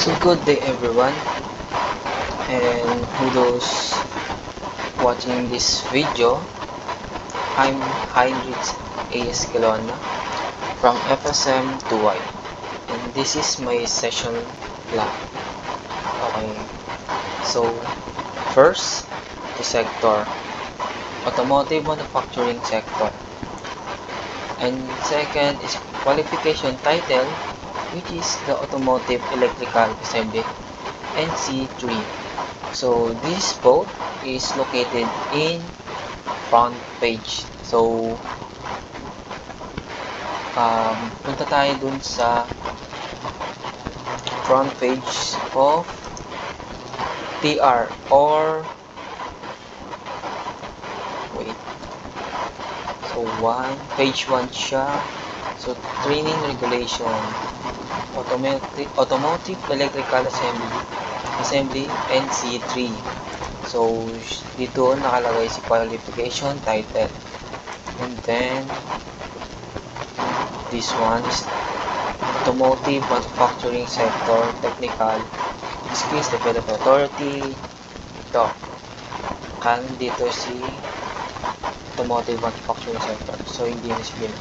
So good day everyone, and who those watching this video, I'm Heinrich A.S. Kelowna from FSM 2Y, and this is my session plan. Okay, so first, the sector, automotive manufacturing sector, and second is qualification title, which is the automotive electrical assembly NC3. So this both is located in front page. So punta tayo dun sa front page of TR or wait. So page 1 siya. So training regulation, automotive electrical assembly NC3. So dito nakalagay si qualification title, and then this one is automotive manufacturing sector technical skills development authority. Ito kan dito si automotive manufacturing sector, so hindi na siya.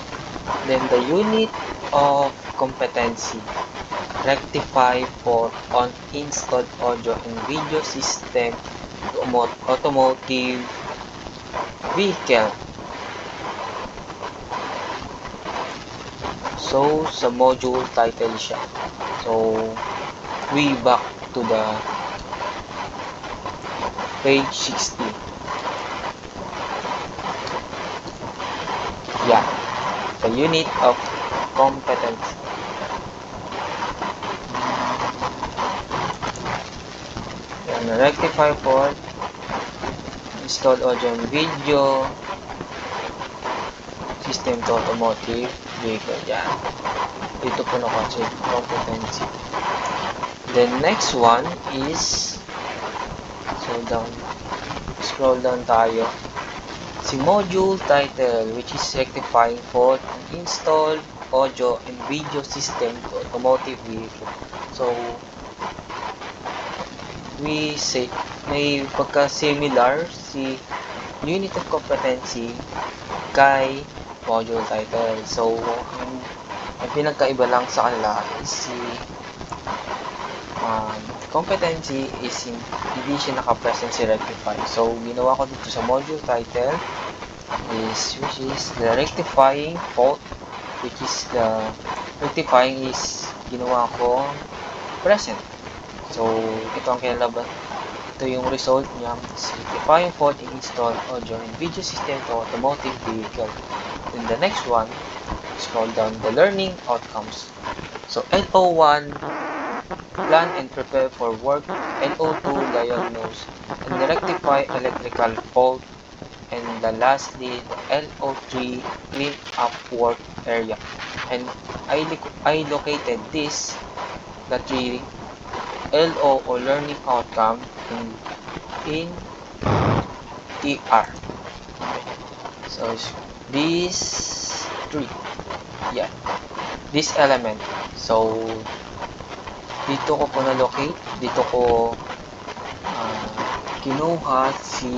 Then the unit of competency, rectify for on installed audio and video system automotive vehicle. So sa module title siya. So we back to the page 60. Yeah, the unit of competence. And rectify for installed audio and video system to automotive vehicle. Yan. Dito po na-consider competency. The next one is, so scroll down tayo. Si module title, which is rectifying for an installed audio and video system to automotive vehicle. So we say may pagka-similar si unit of competency kay module title. So ang pinagkaiba lang sa kanila is si competency is hindi siya naka-present si rectify. So ginawa ko dito sa module title is which is the rectifying fault, which is the rectifying is ginawa ko present. So ito ang kinalaban, ito yung result niya, rectifying fault in installed audio and video system to automotive vehicle. Then the next one, scroll down, the learning outcomes. So LO1, plan and prepare for work. LO2, diagnose and rectify electrical fault. And the lastly, the LO3, clean up work area. And I located this, the three LO or learning outcome in TR. So these three, yeah, this element. So dito ko po na-locate, dito ko kinuha si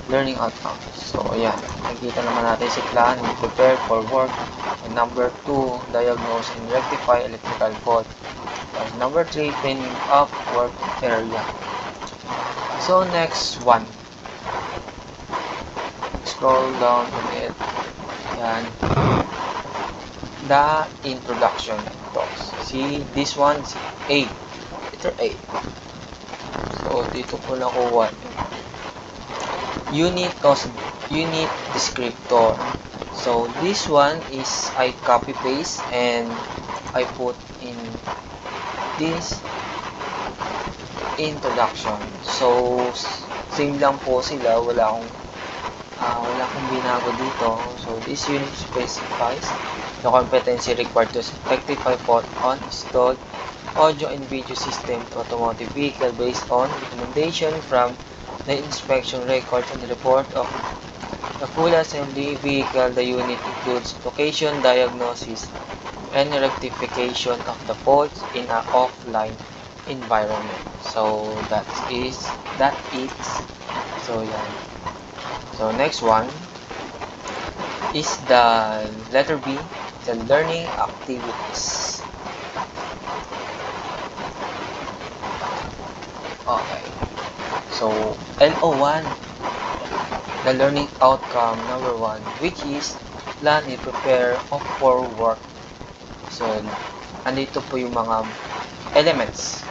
learning outcome. So ayan, nakikita naman natin si plan, prepare for work, and number 2, diagnose and rectify electrical fault, and number 3, cleaning up work area. So next one, scroll down a bit. Yan, the introduction talks. See this one, si A, letter A. So dito po nakuha unit descriptor. So this one is I copy paste and I put in this introduction. So same lang po sila, wala akong binago dito. So this unit specifies the competency required to rectify fault on installed audio and video system to automotive vehicle based on recommendation from the inspection records and report of the full assembly vehicle. The unit includes location, diagnosis, and rectification of the faults in an offline environment. So that is so yeah. So next one is the letter B, the learning activities. Okay. So LO1, the learning outcome number 1, which is plan and prepare for work. So andito po yung mga elements.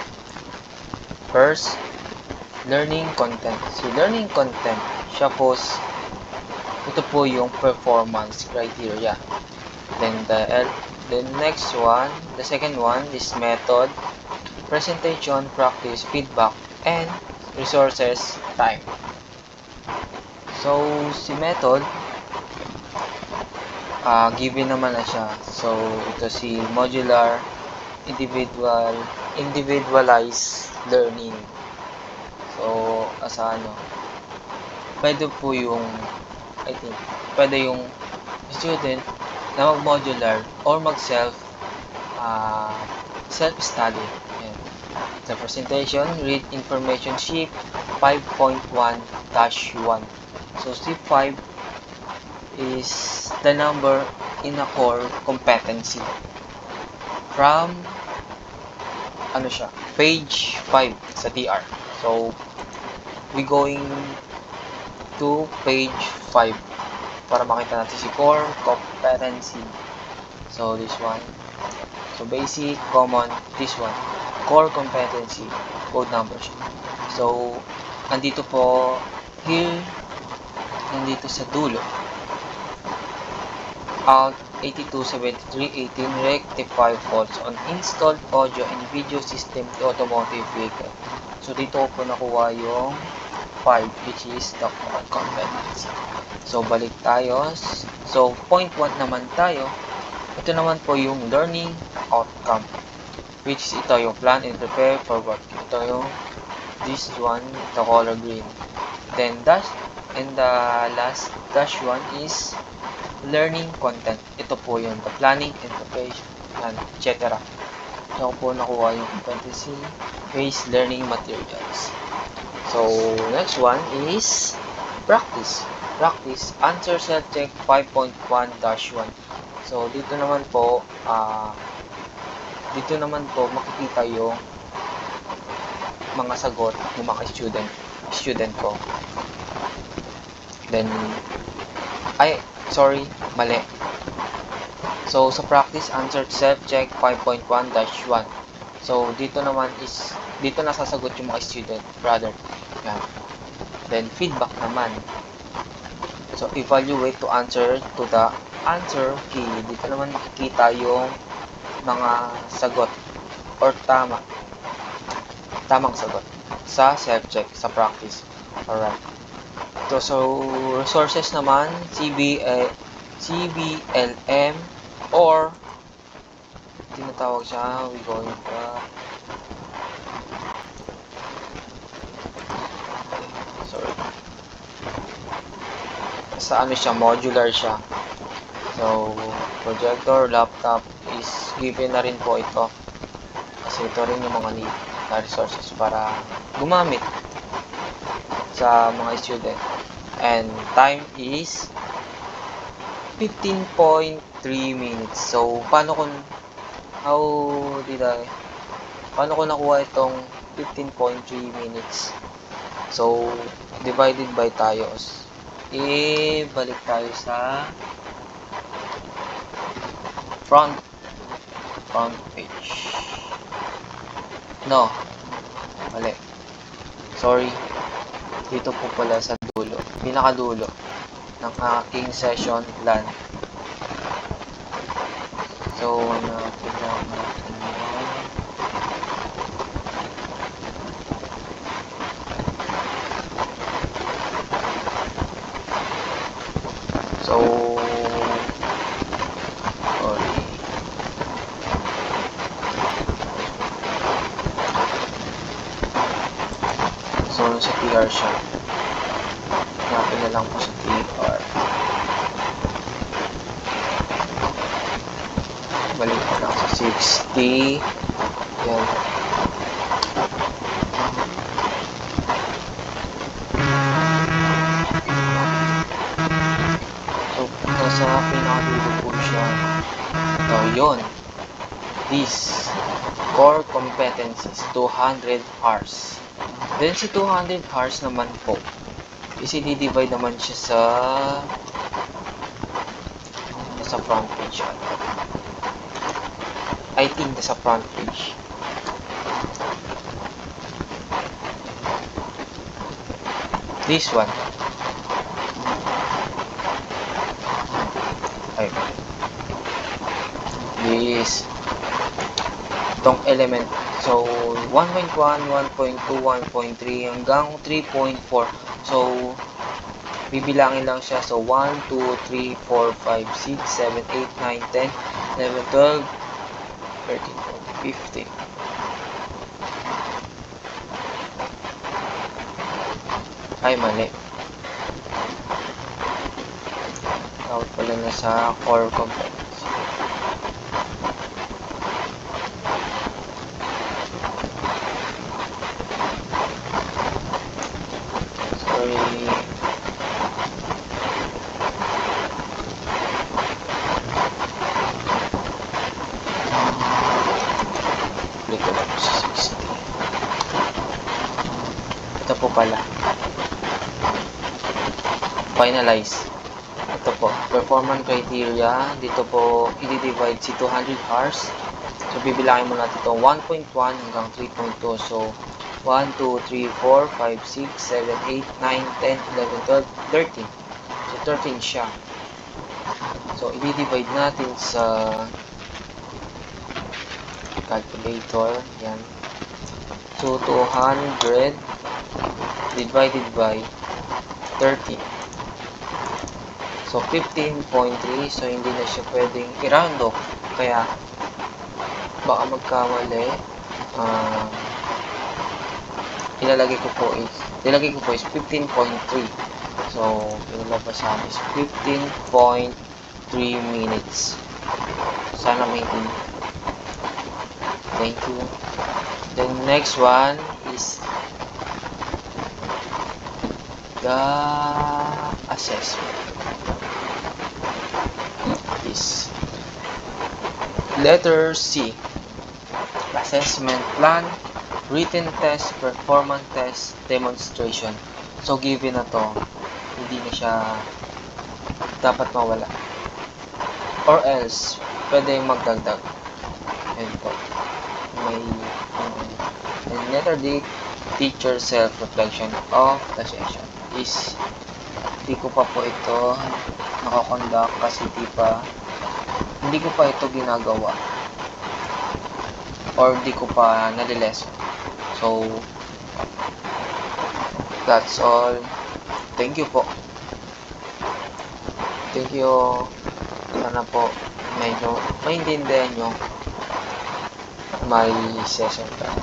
First, learning content. Si learning content, siya po, ito po yung performance criteria. Then the next one, the second one is method, presentation, practice, feedback, and resources, time. So si method, given naman na siya. So ito si modular, individualized learning. So pwede po yung, I think, pwede yung student na mag-modular or self-study. The presentation, read information sheet 5.1-1. So C5 is the number in a core competency from page 5 sa TR. So we going to page 5 para makita natin si core competency. So this one, so basic, common, this one, core competency, code numbers. So nandito po here, nandito sa dulo, Alt 827318, rectify faults on installed audio and video system to automotive vehicle. So dito po nakuha yung 5, which is the core competency. So balik tayo. So point 1 naman tayo. Ito naman po yung learning outcome, which is ito yung plan and prepare for work. Ito yung this one, the color green. Then dash, and the last dash one is learning content. Ito po yung the planning and preparation, etc. Ito po nakuha yung competency-based learning materials. So next one is practice. Practice, answer self-check 5.1-1. So dito naman po makikita yung mga sagot ng mga student ko. Then mali. So sa practice, answer self-check 5.1-1. So dito nasasagot yung mga student, brother. Yan. Then feedback naman. So evaluate to answer to the answer key. Dito naman makikita yung mga sagot or tamang sagot sa self-check, sa practice. Alright. So resources naman, CBLM or tinatawag siya, we going pa. Sa siya, modular siya. So projector, laptop is given na rin po ito. Kasi ito rin yung mga need na resources para gumamit sa mga student. And time is 15.3 minutes. So paano ko nakuha itong 15.3 minutes? So divided by tayo. Balik tayo sa front page. No, mali. Sorry. Dito po pala sa dulo, pinakadulo ng aking session plan. So natin yan. So sorry. So sa TR siya. Hanapin na lang po sa TR. Balik ko lang sa 60. Yan. So, nasa pinakadulo po siya. So, yun. This core competencies, 200 hours. Then, si 200 hours naman po, is i-divide naman siya sa front page. I think sa front page. This one. Ay. This. Itong element. So, 1.1, 1.2, 1.3 hanggang 3.4. So, bibilangin lang siya. So, 1, 2, 3, 4, 5, 6, 7, 8, 9, 10, 11, 12, 13, 14, 15. Ay, mali. Tawag pala na sa core components. Sorry. Dito lang sa 60. Ito po pala. Finalize. Ito po, performance criteria. Dito po, i-divide si 200 hours. So, bibilangin mo natin ito 1.1 hanggang 3.2. So, 1, 2, 3, 4, 5, 6, 7, 8, 9, 10, 11, 12, 13. So, 13 siya. So, i-divide natin sa calculator. Yan. So, 200 divided by 13. So, 15.3. So, hindi na siya pwedeng i-round off. Kaya, baka magkamali. Nilagay ko po is 15.3. So, ilalabas sa akin is 15.3 minutes. Sana maintindihan. Thank you. The next one is the assessment. Is letter C. Assessment plan, written test, performance test, demonstration. So, given na to, hindi na siya dapat mawala. Or else, pwede magdagdag. Ayan po. May letter D, teacher self-reflection of the session is hindi ko pa po ito nakakonduct kasi hindi ko pa ito ginagawa or hindi ko pa nalilesson. So, that's all. Thank you po. Thank you. Sana po medyo maintindihan nyo may session tayo.